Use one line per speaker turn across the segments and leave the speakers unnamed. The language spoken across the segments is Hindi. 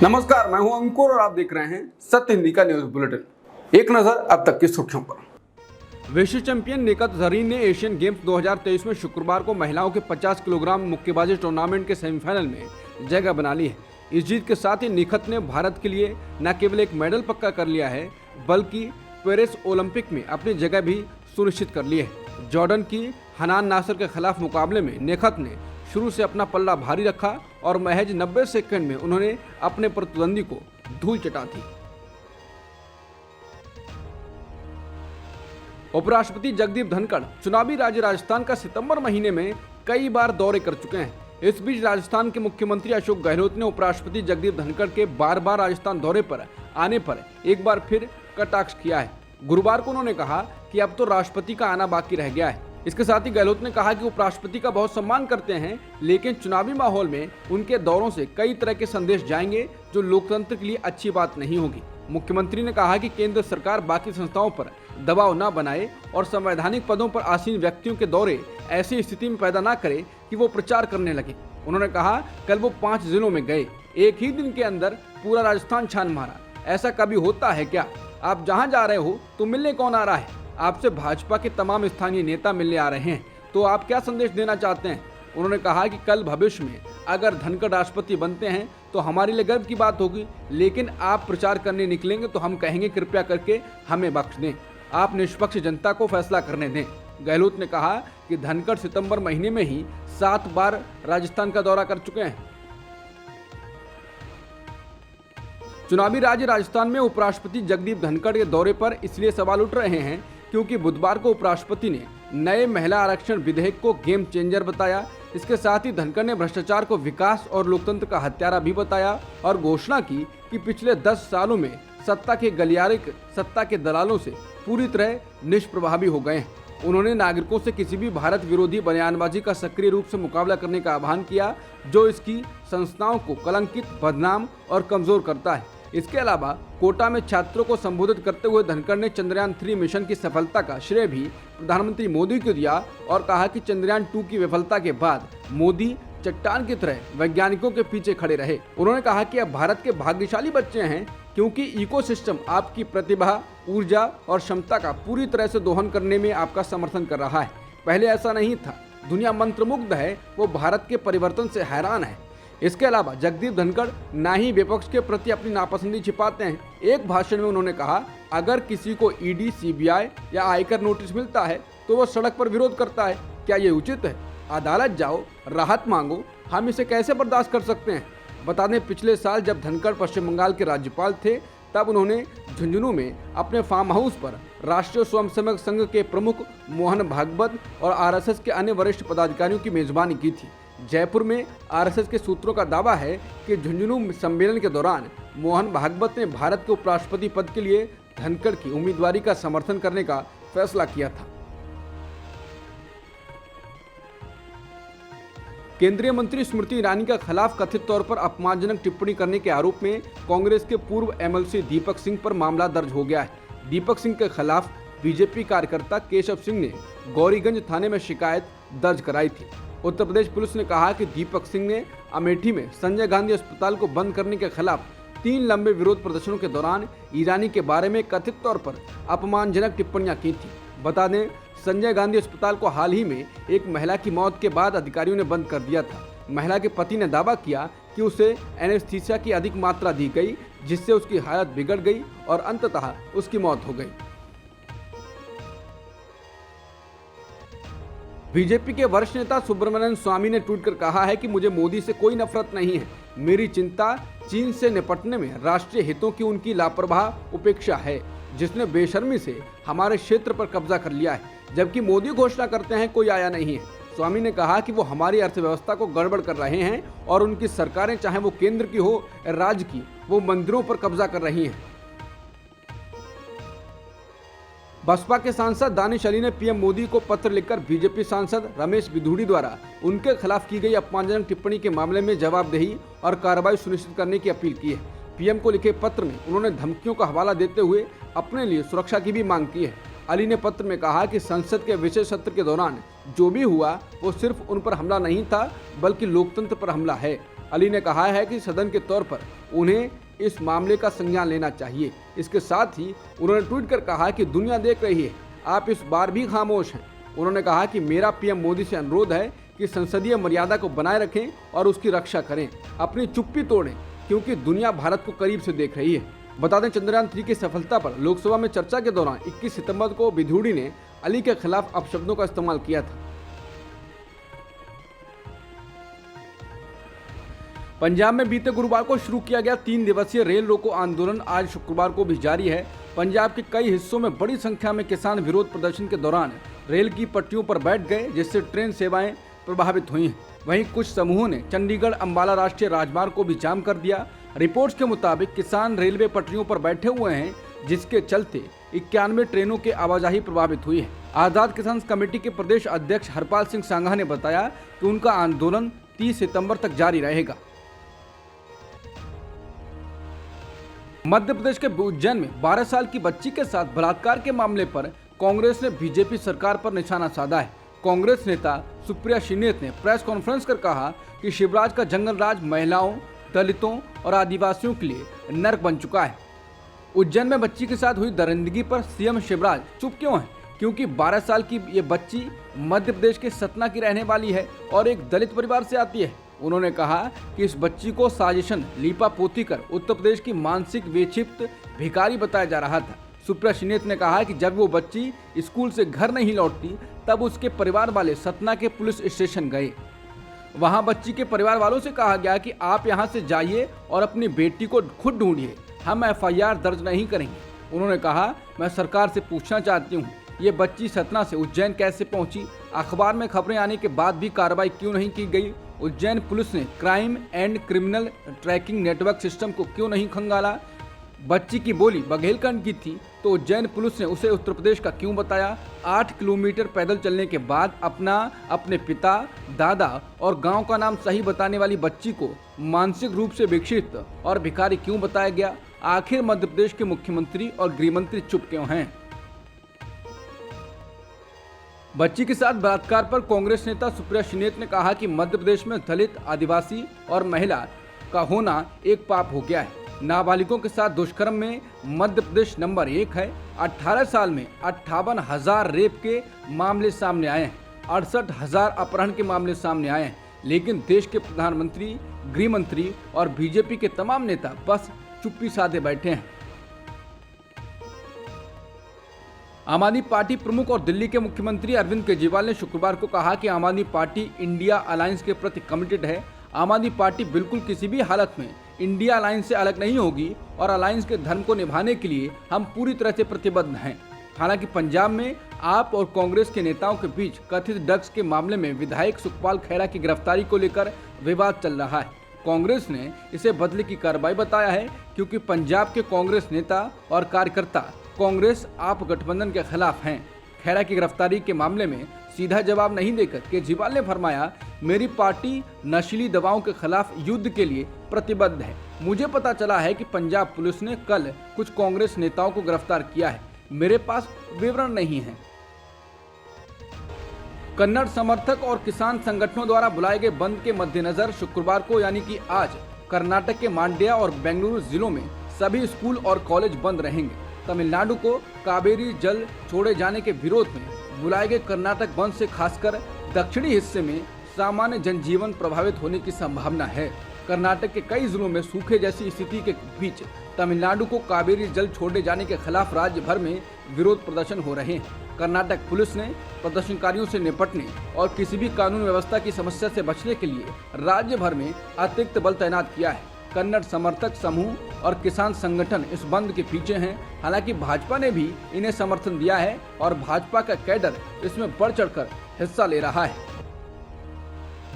नमस्कार, मैं हूं अंकुर और आप देख रहे हैं सत्य हिंदी का न्यूज बुलेटिन। एक नजर अब तक की सुर्खियों पर। विश्व चैंपियन निखत जरीन ने एशियन गेम्स 2023 में शुक्रवार को महिलाओं के 50 किलोग्राम मुक्केबाजी टूर्नामेंट के सेमीफाइनल में जगह बना ली है। इस जीत के साथ ही निखत ने भारत के लिए न केवल एक मेडल पक्का कर लिया है, बल्कि पेरिस ओलंपिक में अपनी जगह भी सुनिश्चित कर ली है। जॉर्डन की हनान नासर के खिलाफ मुकाबले में निखत ने शुरू से अपना पल्ला भारी रखा और महज 90 सेकंड में उन्होंने अपने प्रतिद्वंदी को धूल चटा दी। उपराष्ट्रपति जगदीप धनखड़ चुनावी राज्य राजस्थान का सितंबर महीने में कई बार दौरे कर चुके हैं। इस बीच राजस्थान के मुख्यमंत्री अशोक गहलोत ने उपराष्ट्रपति जगदीप धनखड़ के बार राजस्थान दौरे पर आने पर एक बार फिर कटाक्ष किया है। गुरुवार को उन्होंने कहा कि अब तो राष्ट्रपति का आना बाकी रह गया है। इसके साथ ही गहलोत ने कहा कि उपराष्ट्रपति का बहुत सम्मान करते हैं, लेकिन चुनावी माहौल में उनके दौरों से कई तरह के संदेश जाएंगे जो लोकतंत्र के लिए अच्छी बात नहीं होगी। मुख्यमंत्री ने कहा कि केंद्र सरकार बाकी संस्थाओं पर दबाव न बनाए और संवैधानिक पदों पर आसीन व्यक्तियों के दौरे ऐसी स्थिति में पैदा न करे कि वो प्रचार करने लगे। उन्होंने कहा, कल वो 5 जिलों में गए, एक ही दिन के अंदर पूरा राजस्थान छान मारा। ऐसा कभी होता है क्या? आप जहाँ जा रहे हो तो मिलने कौन आ रहा है? आपसे भाजपा के तमाम स्थानीय नेता मिलने आ रहे हैं, तो आप क्या संदेश देना चाहते हैं? उन्होंने कहा कि कल भविष्य में अगर धनखड़ राष्ट्रपति बनते हैं तो हमारे लिए गर्व की बात होगी, लेकिन आप प्रचार करने निकलेंगे तो हम कहेंगे कृपया करके हमें बख्श दें, आप निष्पक्ष जनता को फैसला करने दें। गहलोत ने कहा कि धनखड़ सितंबर महीने में ही 7 बार राजस्थान का दौरा कर चुके हैं। चुनावी राज्य राजस्थान में उपराष्ट्रपति जगदीप धनखड़ के दौरे पर इसलिए सवाल उठ रहे हैं क्योंकि बुधवार को उपराष्ट्रपति ने नए महिला आरक्षण विधेयक को गेम चेंजर बताया। इसके साथ ही धनखड़ ने भ्रष्टाचार को विकास और लोकतंत्र का हत्यारा भी बताया और घोषणा की कि पिछले 10 सालों में सत्ता के गलियारे सत्ता के दलालों से पूरी तरह निष्प्रभावी हो गए हैं। उन्होंने नागरिकों से किसी भी भारत विरोधी बयानबाजी का सक्रिय रूप से मुकाबला करने का आह्वान किया जो इसकी संस्थाओं को कलंकित, बदनाम और कमजोर करता है। इसके अलावा कोटा में छात्रों को संबोधित करते हुए धनखड़ ने चंद्रयान 3 मिशन की सफलता का श्रेय भी प्रधानमंत्री मोदी को दिया और कहा कि चंद्रयान 2 की विफलता के बाद मोदी चट्टान की तरह वैज्ञानिकों के पीछे खड़े रहे। उन्होंने कहा कि अब भारत के भाग्यशाली बच्चे हैं क्योंकि इकोसिस्टम आपकी प्रतिभा, ऊर्जा और क्षमता का पूरी तरह से दोहन करने में आपका समर्थन कर रहा है। पहले ऐसा नहीं था। दुनिया मंत्रमुग्ध है, वो भारत के परिवर्तन से हैरान है। इसके अलावा जगदीप धनखड़ ना ही विपक्ष के प्रति अपनी नापसंदी छिपाते हैं। एक भाषण में उन्होंने कहा, अगर किसी को ईडी, सीबीआई या आयकर नोटिस मिलता है तो वह सड़क पर विरोध करता है। क्या ये उचित है? अदालत जाओ, राहत मांगो, हम इसे कैसे बर्दाश्त कर सकते हैं? बता दें, पिछले साल जब धनखड़ पश्चिम बंगाल के राज्यपाल थे तब उन्होंने झुंझुनू में अपने फार्म हाउस पर राष्ट्रीय स्वयंसेवक संघ के प्रमुख मोहन भागवत और आरएसएस के अन्य वरिष्ठ पदाधिकारियों की मेजबानी की थी। जयपुर में आरएसएस के सूत्रों का दावा है कि झुंझुनू सम्मेलन के दौरान मोहन भागवत ने भारत के उपराष्ट्रपति पद के लिए धनखड़ की उम्मीदवारी का समर्थन करने का फैसला किया था। केंद्रीय मंत्री स्मृति ईरानी के खिलाफ कथित तौर पर अपमानजनक टिप्पणी करने के आरोप में कांग्रेस के पूर्व एमएलसी दीपक सिंह पर मामला दर्ज हो गया है। दीपक सिंह के खिलाफ बीजेपी कार्यकर्ता केशव सिंह ने गौरीगंज थाने में शिकायत दर्ज कराई थी। उत्तर प्रदेश पुलिस ने कहा कि दीपक सिंह ने अमेठी में संजय गांधी अस्पताल को बंद करने के खिलाफ 3 लंबे विरोध प्रदर्शनों के दौरान ईरानी के बारे में कथित तौर पर अपमानजनक टिप्पणियां की थी। बता दें, संजय गांधी अस्पताल को हाल ही में एक महिला की मौत के बाद अधिकारियों ने बंद कर दिया था। महिला के पति ने दावा किया कि उसे एनेस्थीसिया की अधिक मात्रा दी गई, जिससे उसकी हालत बिगड़ गई और अंततः उसकी मौत हो गई। बीजेपी के वरिष्ठ नेता सुब्रमण्यम स्वामी ने ट्वीट कर कहा है कि मुझे मोदी से कोई नफरत नहीं है। मेरी चिंता चीन से निपटने में राष्ट्रीय हितों की उनकी लापरवाह उपेक्षा है, जिसने बेशर्मी से हमारे क्षेत्र पर कब्जा कर लिया है, जबकि मोदी घोषणा करते हैं कोई आया नहीं है। स्वामी ने कहा कि वो हमारी अर्थव्यवस्था को गड़बड़ कर रहे हैं और उनकी सरकारें, चाहे वो केंद्र की हो या राज्य की, वो मंदिरों पर कब्जा कर रही हैं। बसपा के सांसद दानिश अली ने पीएम मोदी को पत्र लिखकर बीजेपी सांसद रमेश बिधूड़ी द्वारा उनके खिलाफ की गई अपमानजनक टिप्पणी के मामले में जवाबदेही और कार्रवाई सुनिश्चित करने की अपील की है। पीएम को लिखे पत्र में उन्होंने धमकियों का हवाला देते हुए अपने लिए सुरक्षा की भी मांग की है। अली ने पत्र में कहा कि संसद के विशेष सत्र के दौरान जो भी हुआ वो सिर्फ उन पर हमला नहीं था, बल्कि लोकतंत्र पर हमला है। अली ने कहा है कि सदन के तौर पर उन्हें इस मामले का संज्ञान लेना चाहिए। इसके साथ ही उन्होंने ट्वीट कर कहा कि दुनिया देख रही है, आप इस बार भी खामोश हैं। उन्होंने कहा कि मेरा पीएम मोदी से अनुरोध है कि संसदीय मर्यादा को बनाए रखें और उसकी रक्षा करें, अपनी चुप्पी तोड़ें, क्योंकि दुनिया भारत को करीब से देख रही है। बता दें, चंद्रयान 3 की सफलता पर लोकसभा में चर्चा के दौरान 21 सितंबर को विधूड़ी ने अली के खिलाफ अपशब्दों का इस्तेमाल किया था। पंजाब में बीते गुरुवार को शुरू किया गया 3 दिवसीय रेल रोको आंदोलन आज शुक्रवार को भी जारी है। पंजाब के कई हिस्सों में बड़ी संख्या में किसान विरोध प्रदर्शन के दौरान रेल की पटरियों पर बैठ गए, जिससे ट्रेन सेवाएं प्रभावित हुई हैं। वहीं कुछ समूहों ने चंडीगढ़ अंबाला राष्ट्रीय राजमार्ग को भी जाम कर दिया। रिपोर्ट्स के मुताबिक किसान रेलवे पटरियों पर बैठे हुए हैं, जिसके चलते 91 ट्रेनों की आवाजाही प्रभावित हुई है। आजाद किसान कमेटी के प्रदेश अध्यक्ष हरपाल सिंह सांघा ने बताया कि उनका आंदोलन 30 सितंबर तक जारी रहेगा। मध्य प्रदेश के उज्जैन में 12 साल की बच्ची के साथ बलात्कार के मामले पर कांग्रेस ने बीजेपी सरकार पर निशाना साधा है। कांग्रेस नेता सुप्रिया श्रीनेत ने प्रेस कॉन्फ्रेंस कर कहा कि शिवराज का जंगल राज महिलाओं, दलितों और आदिवासियों के लिए नर्क बन चुका है। उज्जैन में बच्ची के साथ हुई दरिंदगी पर सीएम शिवराज चुप क्यों हैं? क्योंकि 12 साल की ये बच्ची मध्य प्रदेश के सतना की रहने वाली है और एक दलित परिवार से आती है। उन्होंने कहा कि इस बच्ची को साजिशन लीपापोती कर उत्तर प्रदेश की मानसिक विक्षिप्त भिखारी बताया जा रहा था। सुप्रिया श्रीनेत ने कहा कि जब वो बच्ची स्कूल से घर नहीं लौटती, तब उसके परिवार वाले सतना के पुलिस स्टेशन गए। वहां बच्ची के परिवार वालों से कहा गया कि आप यहां से जाइए और अपनी बेटी को खुद ढूंढिए, हम एफआईआर दर्ज नहीं करेंगे। उन्होंने कहा, मैं सरकार से पूछना चाहती हूँ, ये बच्ची सतना से उज्जैन कैसे पहुंची? अखबार में खबरें आने के बाद भी कार्रवाई क्यों नहीं की गई? उज्जैन पुलिस ने crime and criminal tracking network system को क्यों नहीं खंगाला? बच्ची की बोली बघेलखंड की थी तो उज्जैन पुलिस ने उसे उत्तर प्रदेश का क्यों बताया? 8 किलोमीटर पैदल चलने के बाद अपने पिता, दादा और गांव का नाम सही बताने वाली बच्ची को मानसिक रूप से विक्षिप्त और भिखारी क्यों बताया गया? आखिर मध्य प्रदेश के मुख्यमंत्री और गृहमंत्री चुप क्यों हैं? बच्ची के साथ बलात्कार पर कांग्रेस नेता सुप्रिया श्रीनेत ने कहा कि मध्य प्रदेश में दलित, आदिवासी और महिला का होना एक पाप हो गया है। नाबालिगों के साथ दुष्कर्म में मध्य प्रदेश नंबर 1 है। 18 साल में 58,000 रेप के मामले सामने आए हैं, 68,000 अपहरण के मामले सामने आए हैं, लेकिन देश के प्रधानमंत्री, गृह मंत्री और बीजेपी के तमाम नेता बस चुप्पी साधे बैठे हैं। आम आदमी पार्टी प्रमुख और दिल्ली के मुख्यमंत्री अरविंद केजरीवाल ने शुक्रवार को कहा कि आम आदमी पार्टी इंडिया अलायंस के प्रति कमिटेड है। आम आदमी पार्टी बिल्कुल किसी भी हालत में इंडिया अलायंस से अलग नहीं होगी और अलायंस के धर्म को निभाने के लिए हम पूरी तरह से प्रतिबद्ध हैं। हालांकि पंजाब में आप और कांग्रेस के नेताओं के बीच कथित ड्रग्स के मामले में विधायक सुखपाल खैरा की गिरफ्तारी को लेकर विवाद चल रहा है। कांग्रेस ने इसे बदले की कार्रवाई बताया है, क्योंकि पंजाब के कांग्रेस नेता और कार्यकर्ता कांग्रेस आप गठबंधन के खिलाफ हैं। खैरा की गिरफ्तारी के मामले में सीधा जवाब नहीं देकर केजरीवाल ने फरमाया, मेरी पार्टी नशीली दवाओं के खिलाफ युद्ध के लिए प्रतिबद्ध है। मुझे पता चला है कि पंजाब पुलिस ने कल कुछ कांग्रेस नेताओं को गिरफ्तार किया है, मेरे पास विवरण नहीं है। कन्नड़ समर्थक और किसान संगठनों द्वारा बुलाए गए बंद के मद्देनजर शुक्रवार को यानी कि आज कर्नाटक के मांड्या और बेंगलुरु जिलों में सभी स्कूल और कॉलेज बंद रहेंगे। तमिलनाडु को कावेरी जल छोड़े जाने के विरोध में बुलाए गए कर्नाटक बंद से खासकर दक्षिणी हिस्से में सामान्य जनजीवन प्रभावित होने की संभावना है। कर्नाटक के कई जिलों में सूखे जैसी स्थिति के बीच तमिलनाडु को कावेरी जल छोड़े जाने के खिलाफ राज्य भर में विरोध प्रदर्शन हो रहे हैं। कर्नाटक पुलिस ने प्रदर्शनकारियों से निपटने और किसी भी कानून व्यवस्था की समस्या से बचने के लिए राज्य भर में अतिरिक्त बल तैनात किया है। कन्नड़ समर्थक समूह और किसान संगठन इस बंद के पीछे हैं। हालांकि भाजपा ने भी इन्हें समर्थन दिया है और भाजपा का कैडर इसमें बढ़ चढ़कर हिस्सा ले रहा है।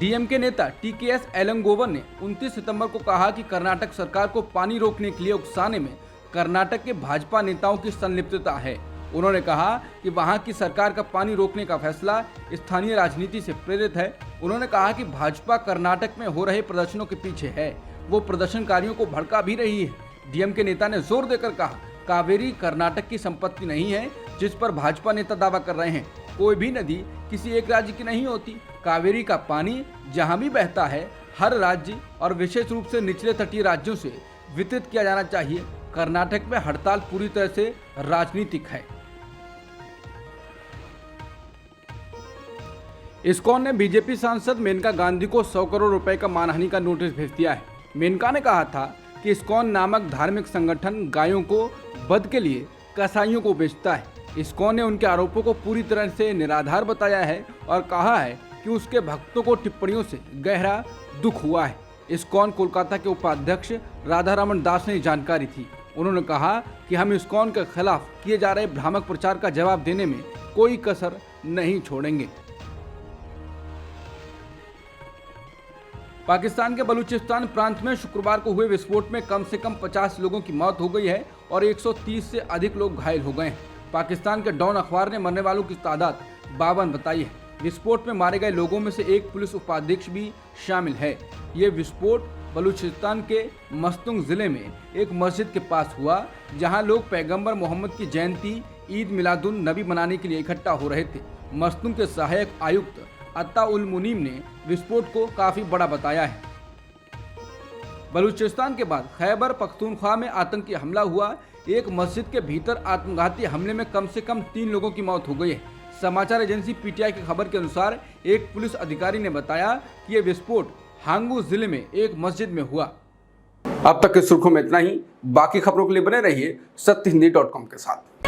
डीएमके नेता टीकेएस एलंगोवन ने 29 सितंबर को कहा कि कर्नाटक सरकार को पानी रोकने के लिए उकसाने में कर्नाटक के भाजपा नेताओं की संलिप्तता है। उन्होंने कहा कि वहां की सरकार का पानी रोकने का फैसला स्थानीय राजनीति से प्रेरित है। उन्होंने कहा कि भाजपा कर्नाटक में हो रहे प्रदर्शनों के पीछे है, वो प्रदर्शनकारियों को भड़का भी रही है। डीएमके नेता ने जोर देकर कहा, कावेरी कर्नाटक की संपत्ति नहीं है जिस पर भाजपा नेता दावा कर रहे हैं। कोई भी नदी किसी एक राज्य की नहीं होती। कावेरी का पानी जहां भी बहता है हर राज्य और विशेष रूप से निचले तटीय राज्यों से वितरित किया जाना चाहिए। कर्नाटक में हड़ताल पूरी तरह से राजनीतिक है। इस्कॉन ने बीजेपी सांसद मेनका गांधी को 100 करोड़ रुपए का मानहानि का नोटिस भेज दिया है। मेनका ने कहा था कि इस्कॉन नामक धार्मिक संगठन गायों को वध के लिए कसाईयों को बेचता है। इस्कॉन ने उनके आरोपों को पूरी तरह से निराधार बताया है और कहा है कि उसके भक्तों को टिप्पणियों से गहरा दुख हुआ है। इस्कॉन कोलकाता के उपाध्यक्ष राधारमण दास ने जानकारी थी। उन्होंने कहा कि हम इस्कॉन के खिलाफ किए जा रहे भ्रामक प्रचार का जवाब देने में कोई कसर नहीं छोड़ेंगे। पाकिस्तान के बलूचिस्तान प्रांत में शुक्रवार को हुए विस्फोट में कम से कम 50 लोगों की मौत हो गई है और 130 से अधिक लोग घायल हो गए हैं। पाकिस्तान के डॉन अखबार ने मरने वालों की तादाद 52 बताई है। विस्फोट में मारे गए लोगों में से एक पुलिस उपाधीक्षक भी शामिल है। ये विस्फोट बलूचिस्तान के मस्तुंग जिले में एक मस्जिद के पास हुआ, जहां लोग पैगंबर मोहम्मद की जयंती ईद मिलादुन नबी मनाने के लिए इकट्ठा हो रहे थे। मस्तुंग के सहायक आयुक्त अत्ता उल मुनीम ने विस्फोट को काफी बड़ा बताया है। बलूचिस्तान के बाद खैबर पख्तूनख्वा में आतंकी हमला हुआ। एक मस्जिद के भीतर आत्मघाती हमले में कम से कम 3 लोगों की मौत हो गई है। समाचार एजेंसी पीटीआई की खबर के अनुसार एक पुलिस अधिकारी ने बताया कि यह विस्फोट हांगू जिले में एक मस्जिद में हुआ। अब तक की सुर्खियों में इतना ही। बाकी खबरों के लिए बने रहिए सत्यहिंदी.com के साथ।